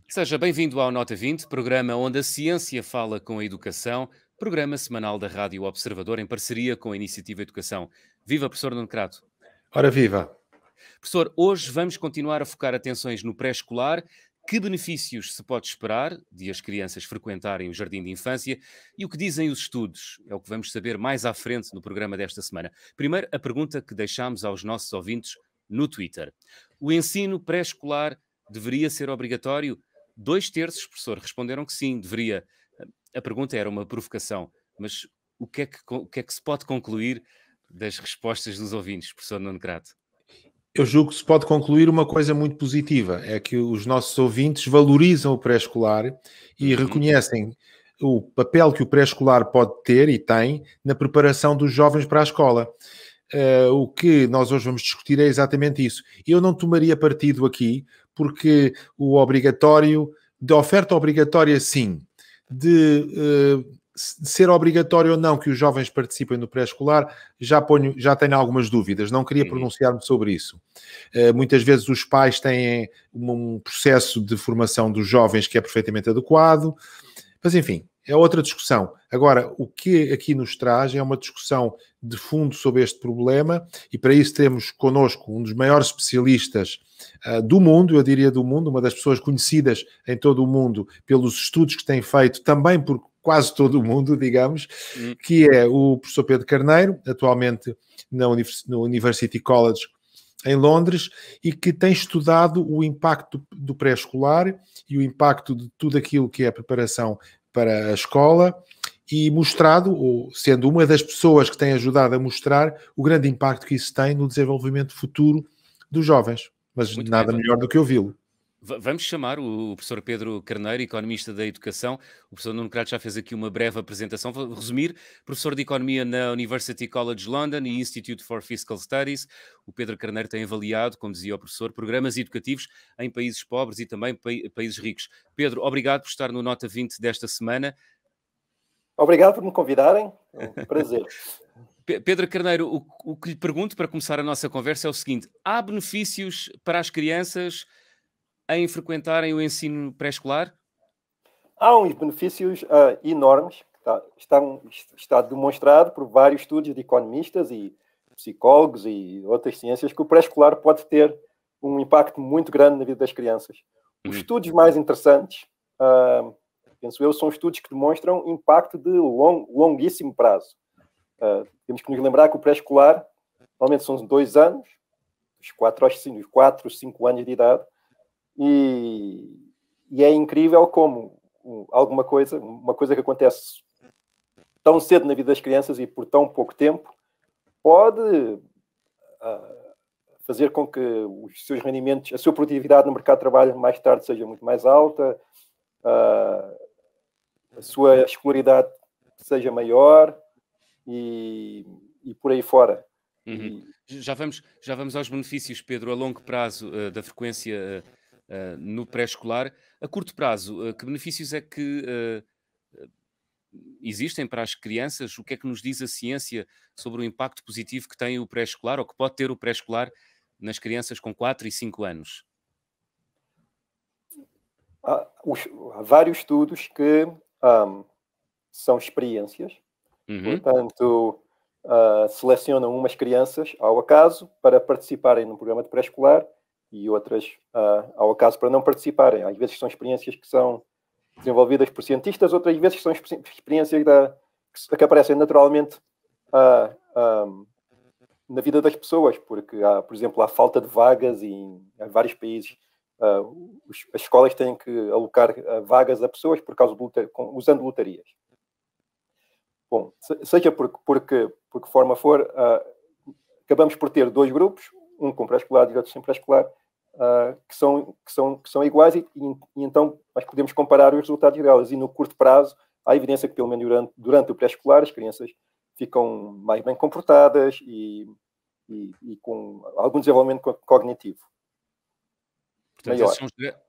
Seja bem-vindo ao Nota 20, programa onde a ciência fala com a educação, programa semanal da Rádio Observador em parceria com a Iniciativa Educação. Viva, professor Nuno Crato. Ora viva! Professor, hoje vamos continuar a focar atenções no pré-escolar. Que benefícios se pode esperar de as crianças frequentarem o jardim de infância e o que dizem os estudos? É o que vamos saber mais à frente no programa desta semana. Primeiro, a pergunta que deixámos aos nossos ouvintes no Twitter. O ensino pré-escolar deveria ser obrigatório? 2/3, professor, responderam que sim, deveria. A pergunta era uma provocação, mas o que é que se pode concluir das respostas dos ouvintes, professor Nuno Crato? Eu julgo que se pode concluir uma coisa muito positiva, é que os nossos ouvintes valorizam o pré-escolar e reconhecem o papel que o pré-escolar pode ter e tem na preparação dos jovens para a escola. O que nós hoje vamos discutir é exatamente isso. Eu não tomaria partido aqui, porque o obrigatório, de oferta obrigatória sim, de ser obrigatório ou não que os jovens participem no pré-escolar, já tenho algumas dúvidas, não queria pronunciar-me sobre isso. Muitas vezes os pais têm um processo de formação dos jovens que é perfeitamente adequado, mas enfim, é outra discussão. Agora, o que aqui nos traz é uma discussão de fundo sobre este problema e para isso temos connosco um dos maiores especialistas do mundo, eu diria do mundo, uma das pessoas conhecidas em todo o mundo pelos estudos que tem feito também por quase todo o mundo, digamos, que é o professor Pedro Carneiro, atualmente no University College em Londres, e que tem estudado o impacto do pré-escolar e o impacto de tudo aquilo que é a preparação para a escola e mostrado, ou sendo uma das pessoas que tem ajudado a mostrar o grande impacto que isso tem no desenvolvimento futuro dos jovens. Mas muito nada bem, melhor do que ouvi-lo. Vamos chamar o professor Pedro Carneiro, economista da educação. O professor Nuno Crato já fez aqui uma breve apresentação. Vou resumir: professor de economia na University College London e Institute for Fiscal Studies. O Pedro Carneiro tem avaliado, como dizia o professor, programas educativos em países pobres e também países ricos. Pedro, obrigado por estar no Nota 20 desta semana. Obrigado por me convidarem. É um prazer. Pedro Carneiro, o que lhe pergunto para começar a nossa conversa é o seguinte: há benefícios para as crianças em frequentarem o ensino pré-escolar? Há uns benefícios enormes, está demonstrado por vários estudos de economistas e psicólogos e outras ciências que o pré-escolar pode ter um impacto muito grande na vida das crianças. Os estudos mais interessantes, penso eu, são estudos que demonstram impacto de longuíssimo prazo. Temos que nos lembrar que o pré-escolar normalmente são 2 anos, dos 4 aos 5 anos de idade, e é incrível como uma coisa que acontece tão cedo na vida das crianças e por tão pouco tempo, pode fazer com que os seus rendimentos, a sua produtividade no mercado de trabalho mais tarde seja muito mais alta, a sua escolaridade seja maior e por aí fora. Já vamos aos benefícios, Pedro, a longo prazo da frequência no pré-escolar. A curto prazo, que benefícios é que existem para as crianças? O que é que nos diz a ciência sobre o impacto positivo que tem o pré-escolar ou que pode ter o pré-escolar nas crianças com 4 e 5 anos? Há vários estudos que são experiências, portanto, selecionam umas crianças ao acaso para participarem num programa de pré-escolar e outras ao acaso para não participarem. Às vezes são experiências que são desenvolvidas por cientistas, outras vezes são experiências que aparecem naturalmente na vida das pessoas, porque há, por exemplo, há falta de vagas e em vários países as escolas têm que alocar vagas a pessoas por causa usando lotarias. Bom, seja por que forma for, acabamos por ter 2 grupos, um com pré-escolar e outro sem pré-escolar, que são iguais e então nós podemos comparar os resultados delas. E no curto prazo, há evidência que pelo menos durante o pré-escolar as crianças ficam mais bem comportadas e com algum desenvolvimento cognitivo. Portanto, esses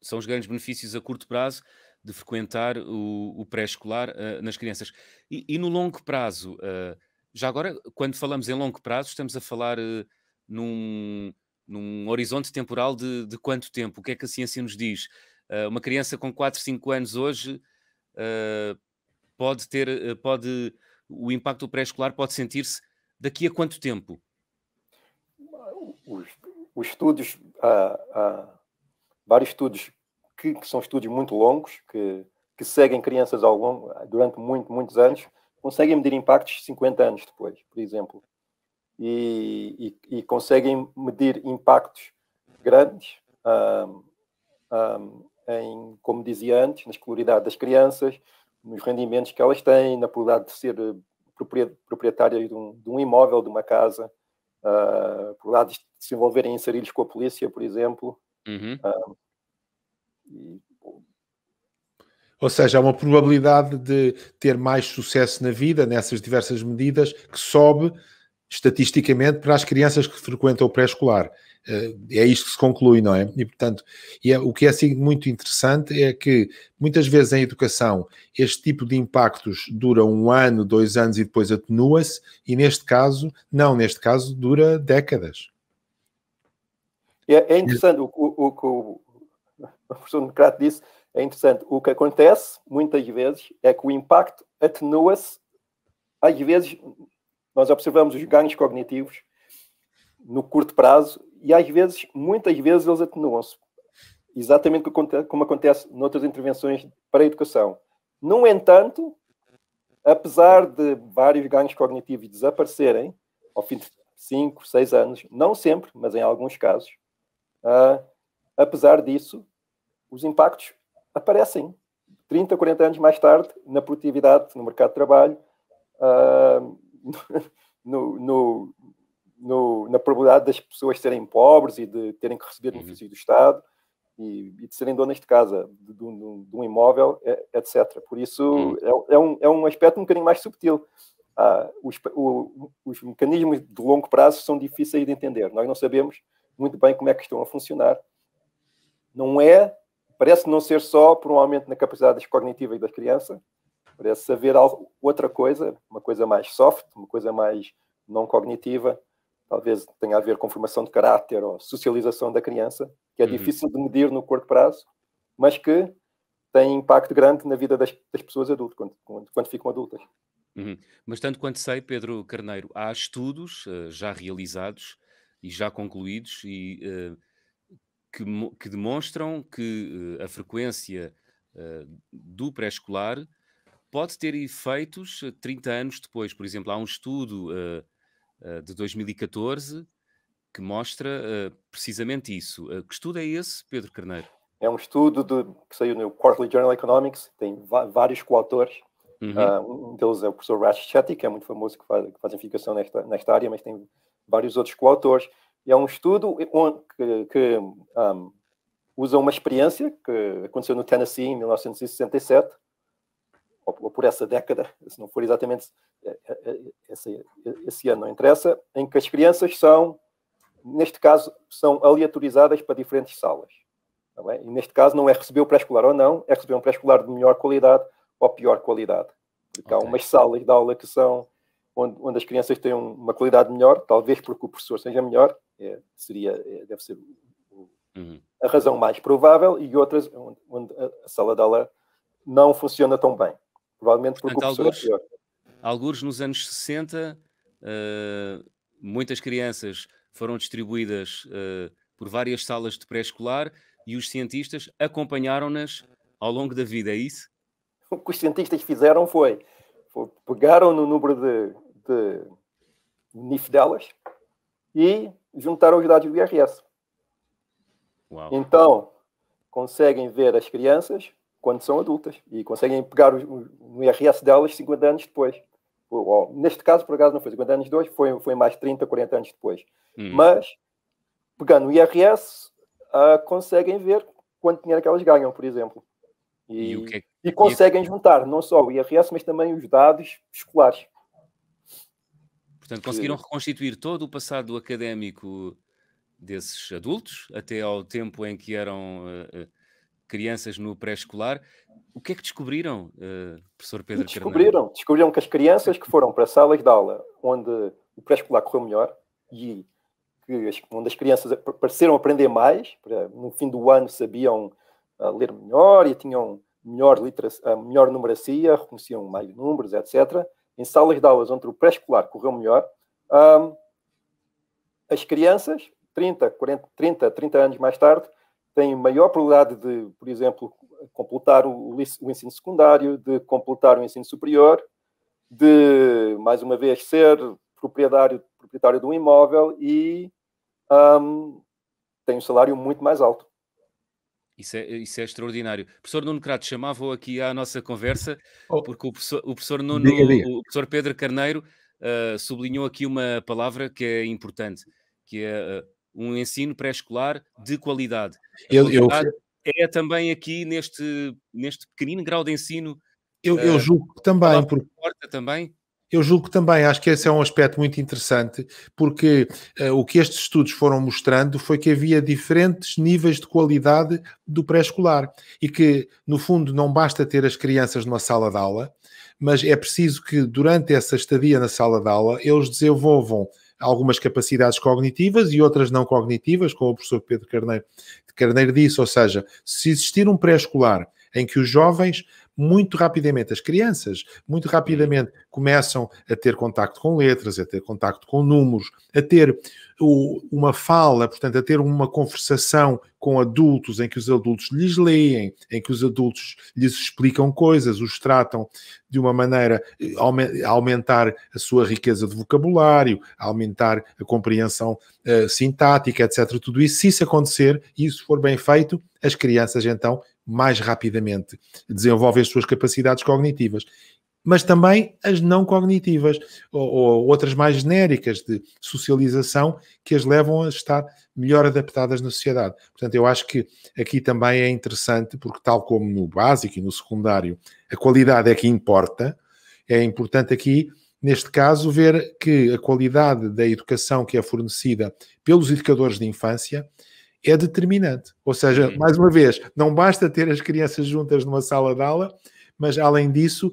são os grandes benefícios a curto prazo de frequentar o pré-escolar nas crianças. E no longo prazo, já agora, quando falamos em longo prazo, estamos a falar num horizonte temporal de quanto tempo? O que é que a ciência nos diz? Uma criança com 4, 5 anos hoje o impacto do pré-escolar pode sentir-se daqui a quanto tempo? Os estudos, vários estudos que são estudos muito longos, que seguem crianças durante muitos anos, conseguem medir impactos 50 anos depois, por exemplo. E conseguem medir impactos grandes como dizia antes, na escolaridade das crianças, nos rendimentos que elas têm, na probabilidade de ser proprietárias de um imóvel, de uma casa, probabilidade de se envolverem em sarilhos com a polícia, por exemplo. Ou seja, há uma probabilidade de ter mais sucesso na vida nessas diversas medidas que sobe estatisticamente para as crianças que frequentam o pré-escolar. É isto que se conclui, não é? E, portanto, o que é assim, muito interessante é que muitas vezes em educação este tipo de impactos dura 1 ano, 2 anos e depois atenua-se, e neste caso, não, neste caso dura décadas. É interessante o que o professor Necrato disse, é interessante. O que acontece, muitas vezes, é que o impacto atenua-se. Às vezes, nós observamos os ganhos cognitivos no curto prazo e, às vezes, muitas vezes, eles atenuam-se. Exatamente como acontece noutras intervenções para a educação. No entanto, apesar de vários ganhos cognitivos desaparecerem ao fim de 5, 6 anos, não sempre, mas em alguns casos, apesar disso, os impactos aparecem 30, 40 anos mais tarde na produtividade, no mercado de trabalho, na probabilidade das pessoas serem pobres e de terem que receber benefícios do Estado e de serem donas de casa, de um imóvel, etc. Por isso, é um aspecto um bocadinho mais subtil. Os mecanismos de longo prazo são difíceis de entender. Nós não sabemos muito bem como é que estão a funcionar. Parece não ser só por um aumento na capacidade cognitiva das crianças, parece haver outra coisa, uma coisa mais soft, uma coisa mais não cognitiva, talvez tenha a ver com formação de caráter ou socialização da criança, que é difícil de medir no curto prazo, mas que tem impacto grande na vida das pessoas adultas, quando ficam adultas. Mas tanto quanto sei, Pedro Carneiro, há estudos já realizados e já concluídos e que demonstram que a frequência do pré-escolar pode ter efeitos 30 anos depois. Por exemplo, há um estudo de 2014 que mostra precisamente isso. Que estudo é esse, Pedro Carneiro? É um estudo que saiu no Quarterly Journal Economics, tem vários coautores. Um deles é o professor Raj Chetty, que é muito famoso, que faz investigação nesta área, mas tem vários outros coautores. E é um estudo que usa uma experiência que aconteceu no Tennessee em 1967, ou por essa década, se não for exatamente esse ano, não interessa, em que as crianças neste caso, são aleatorizadas para diferentes salas. Tá bem? E neste caso não é receber o pré-escolar ou não, é receber um pré-escolar de melhor qualidade ou pior qualidade. Porque há umas salas de aula que são onde as crianças têm uma qualidade melhor, talvez porque o professor seja melhor, deve ser a razão mais provável, e outras onde a sala de aula não funciona tão bem. Provavelmente porque o professor é pior. Alguns nos anos 60, muitas crianças foram distribuídas por várias salas de pré-escolar e os cientistas acompanharam-nas ao longo da vida, é isso? O que os cientistas fizeram foi pegaram no número de NIF delas e juntaram os dados do IRS. Uau. Então, conseguem ver as crianças quando são adultas e conseguem pegar o IRS delas 50 anos depois. Neste caso, por acaso, não foi 50 anos depois, foi mais 30, 40 anos depois. Mas, pegando o IRS, conseguem ver quanto dinheiro que elas ganham, por exemplo. E conseguem juntar não só o IRS, mas também os dados escolares. Portanto, conseguiram reconstituir todo o passado académico desses adultos, até ao tempo em que eram crianças no pré-escolar. O que é que descobriram, professor Pedro Carneiro? Descobriram que as crianças que foram para salas de aula onde o pré-escolar correu melhor e onde as crianças pareceram aprender mais, no fim do ano sabiam ler melhor e tinham melhor numeracia, reconheciam mais números, etc. Em salas de aulas onde o pré-escolar correu melhor, as crianças, 30 anos mais tarde, têm maior probabilidade de, por exemplo, completar o ensino secundário, de completar o ensino superior, de, mais uma vez, ser proprietário de um imóvel e tem um salário muito mais alto. Isso é extraordinário. Professor Nuno Crato, chamava-o aqui à nossa conversa, porque o professor Nuno, o professor Pedro Carneiro sublinhou aqui uma palavra que é importante, que é um ensino pré-escolar de qualidade. A qualidade é também aqui neste pequenino grau de ensino. Eu julgo que também. Também. Eu julgo que também, acho que esse é um aspecto muito interessante, porque o que estes estudos foram mostrando foi que havia diferentes níveis de qualidade do pré-escolar e que, no fundo, não basta ter as crianças numa sala de aula, mas é preciso que, durante essa estadia na sala de aula, eles desenvolvam algumas capacidades cognitivas e outras não cognitivas, como o professor Pedro Carneiro disse, ou seja, se existir um pré-escolar em que os jovens, muito rapidamente, as crianças, muito rapidamente começam a ter contacto com letras, a ter contacto com números, a ter uma fala, portanto, a ter uma conversação com adultos, em que os adultos lhes leem, em que os adultos lhes explicam coisas, os tratam de uma maneira a aumentar a sua riqueza de vocabulário, a aumentar a compreensão sintática, etc. Tudo isso, se isso acontecer e isso for bem feito, as crianças, então, mais rapidamente desenvolvem as suas capacidades cognitivas. Mas também as não cognitivas, ou outras mais genéricas de socialização, que as levam a estar melhor adaptadas na sociedade. Portanto, eu acho que aqui também é interessante, porque tal como no básico e no secundário, a qualidade é que importa, é importante aqui, neste caso, ver que a qualidade da educação que é fornecida pelos educadores de infância é determinante. Ou seja, mais uma vez, não basta ter as crianças juntas numa sala de aula, mas, além disso,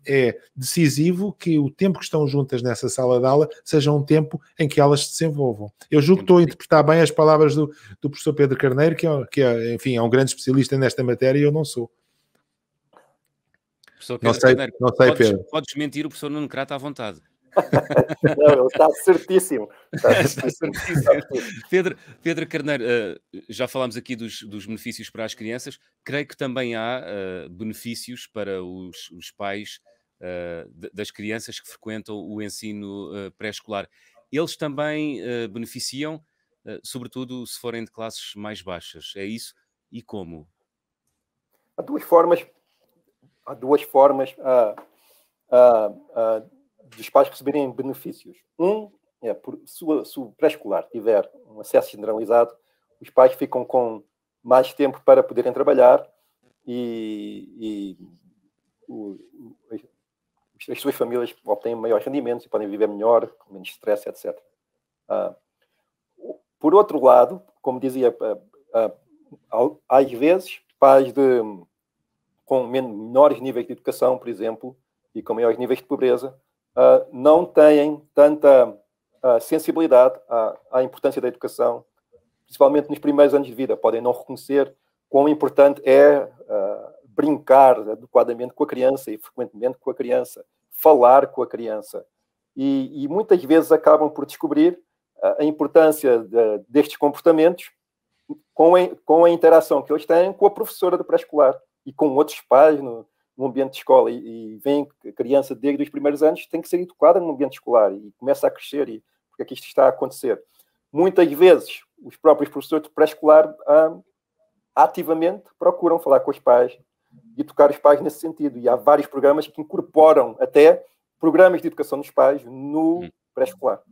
é decisivo que o tempo que estão juntas nessa sala de aula seja um tempo em que elas se desenvolvam. Eu julgo que estou a interpretar bem as palavras do professor Pedro Carneiro, enfim, é um grande especialista nesta matéria e eu não sou. Professor Pedro Carneiro, Pedro. Podes mentir o professor Nuno Crato à vontade. Não, ele está certíssimo. Pedro Carneiro, já falámos aqui dos benefícios para as crianças. Creio que também há benefícios para os pais das crianças que frequentam o ensino pré-escolar. Eles também beneficiam, sobretudo se forem de classes mais baixas. É isso? E como? Há duas formas dos pais receberem benefícios. Se o pré-escolar tiver um acesso generalizado, os pais ficam com mais tempo para poderem trabalhar e as suas famílias obtêm maiores rendimentos e podem viver melhor, com menos stress, etc. Por outro lado, como dizia, às vezes, pais com menores níveis de educação, por exemplo, e com maiores níveis de pobreza, não têm tanta sensibilidade à importância da educação, principalmente nos primeiros anos de vida. Podem não reconhecer quão importante é brincar adequadamente com a criança e frequentemente com a criança, falar com a criança. E muitas vezes acabam por descobrir a importância destes comportamentos com a interação que eles têm com a professora do pré-escolar e com outros pais no ambiente de escola, e veem que a criança, desde os primeiros anos, tem que ser educada no ambiente escolar e começa a crescer, e porque é que isto está a acontecer. Muitas vezes, os próprios professores de pré-escolar ativamente procuram falar com os pais e educar os pais nesse sentido, e há vários programas que incorporam até programas de educação dos pais no pré-escolar.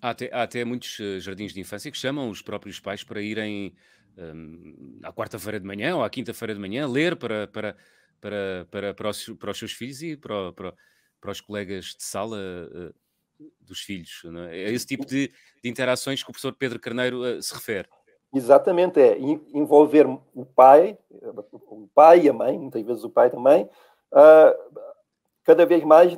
Há até muitos jardins de infância que chamam os próprios pais para irem à quarta-feira de manhã ou à quinta-feira de manhã ler para os seus filhos e para os colegas de sala dos filhos. Não é? É esse tipo de interações que o professor Pedro Carneiro se refere. Exatamente, é envolver o pai e a mãe, muitas vezes o pai também, cada vez mais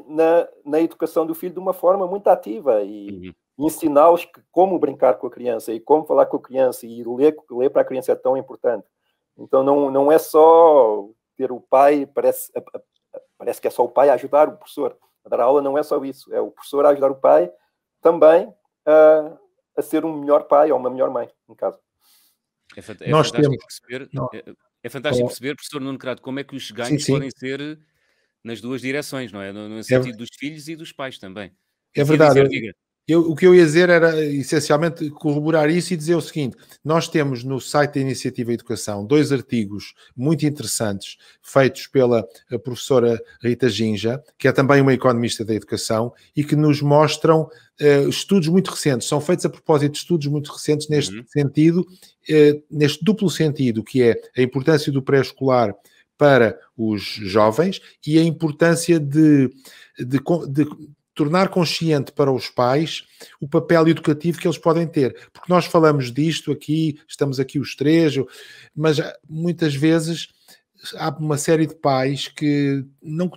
na educação do filho de uma forma muito ativa e ensiná-los como brincar com a criança e como falar com a criança e ler para a criança é tão importante. Então não é só ter o pai, parece que é só o pai a ajudar o professor a dar aula, não é só isso, é o professor a ajudar o pai também a ser um melhor pai ou uma melhor mãe, em casa. É fantástico perceber, professor Nuno Crato, como é que os ganhos podem ser nas duas direções, não é? No sentido dos filhos e dos pais também. É verdade. O que eu ia dizer era, essencialmente, corroborar isso e dizer o seguinte: nós temos no site da Iniciativa Educação 2 artigos muito interessantes feitos pela professora Rita Ginja, que é também uma economista da educação, e que nos mostram estudos muito recentes. São feitos a propósito de estudos muito recentes neste sentido, neste duplo sentido, que é a importância do pré-escolar para os jovens e a importância de tornar consciente para os pais o papel educativo que eles podem ter. Porque nós falamos disto aqui, estamos aqui os três, mas muitas vezes há uma série de pais que não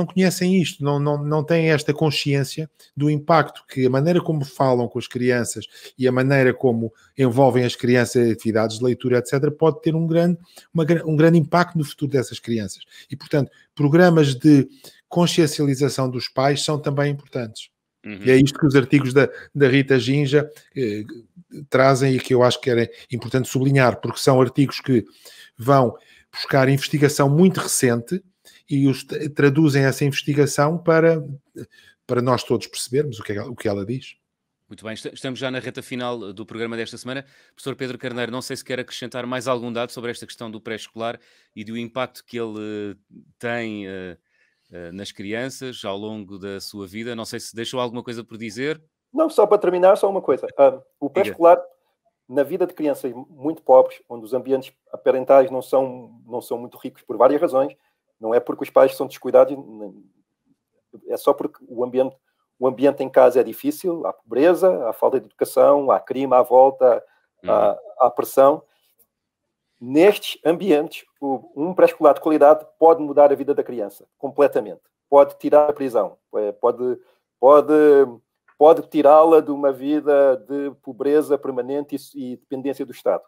conhecem isto, não têm esta consciência do impacto que a maneira como falam com as crianças e a maneira como envolvem as crianças em atividades de leitura, etc., pode ter um grande impacto no futuro dessas crianças. E, portanto, programas de consciencialização dos pais são também importantes. E é isto que os artigos da Rita Ginja trazem e que eu acho que era importante sublinhar, porque são artigos que vão buscar investigação muito recente e traduzem essa investigação para nós todos percebermos o que ela diz. Muito bem, estamos já na reta final do programa desta semana. Professor Pedro Carneiro, não sei se quer acrescentar mais algum dado sobre esta questão do pré-escolar e do impacto que ele tem nas crianças ao longo da sua vida. Não sei se deixou alguma coisa por dizer. Não, só para terminar, só uma coisa. O pré-escolar, na vida de crianças muito pobres, onde os ambientes parentais não são muito ricos por várias razões, não é porque os pais são descuidados, é só porque o ambiente em casa é difícil, há pobreza, há falta de educação, há crime à volta, há pressão. Nestes ambientes, um pré-escolar de qualidade pode mudar a vida da criança completamente. Pode tirar a prisão, pode tirá-la de uma vida de pobreza permanente e dependência do Estado.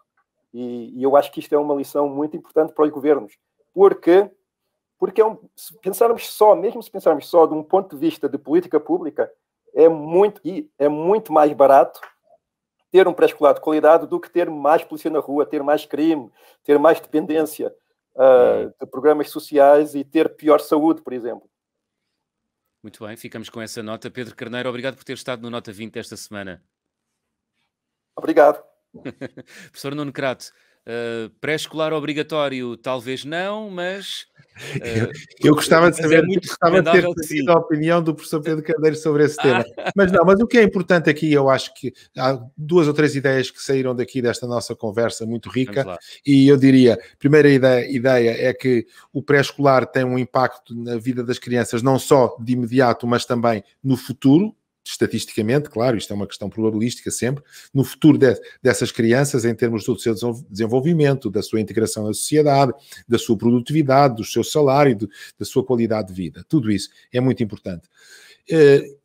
E eu acho que isto é uma lição muito importante para os governos, porque se pensarmos só de um ponto de vista de política pública, é muito mais barato ter um pré-escolar de qualidade do que ter mais polícia na rua, ter mais crime, ter mais dependência de programas sociais e ter pior saúde, por exemplo. Muito bem, ficamos com essa nota. Pedro Carneiro, obrigado por ter estado no Nota 20 esta semana. Obrigado. Professor Nuno Crato, pré-escolar obrigatório talvez não, mas... eu gostava de saber, a opinião do professor Pedro Carneiro sobre esse tema. Mas o que é importante aqui, eu acho que há 2 ou 3 ideias que saíram daqui desta nossa conversa muito rica, e eu diria, a primeira ideia é que o pré-escolar tem um impacto na vida das crianças, não só de imediato, mas também no futuro, estatisticamente, claro, isto é uma questão probabilística sempre, no futuro dessas crianças, em termos do seu desenvolvimento, da sua integração na sociedade, da sua produtividade, do seu salário, da sua qualidade de vida. Tudo isso é muito importante.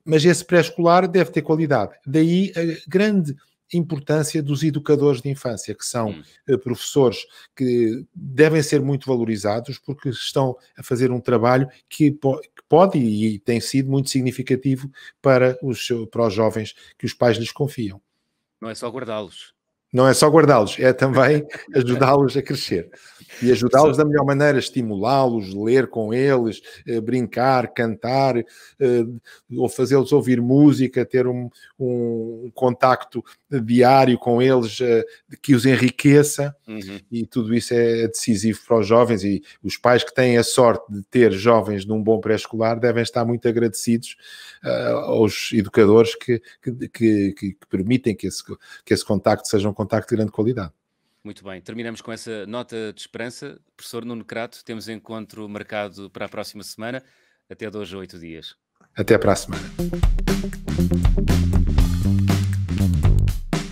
Mas esse pré-escolar deve ter qualidade. Daí a grande importância dos educadores de infância, que são professores que devem ser muito valorizados porque estão a fazer um trabalho que pode e tem sido muito significativo para os jovens que os pais lhes confiam. Não é só guardá-los. Não é só guardá-los, é também ajudá-los a crescer. E ajudá-los da melhor maneira, estimulá-los, ler com eles, brincar, cantar, ou fazê-los ouvir música, ter um contacto diário com eles que os enriqueça. E tudo isso é decisivo para os jovens, e os pais que têm a sorte de ter jovens num bom pré-escolar devem estar muito agradecidos aos educadores que permitem que esse contacto seja um contacto de grande qualidade. Muito bem, terminamos com essa nota de esperança. Professor Nuno Crato, temos encontro marcado para a próxima semana. Até 2 a 8 dias. Até para a semana.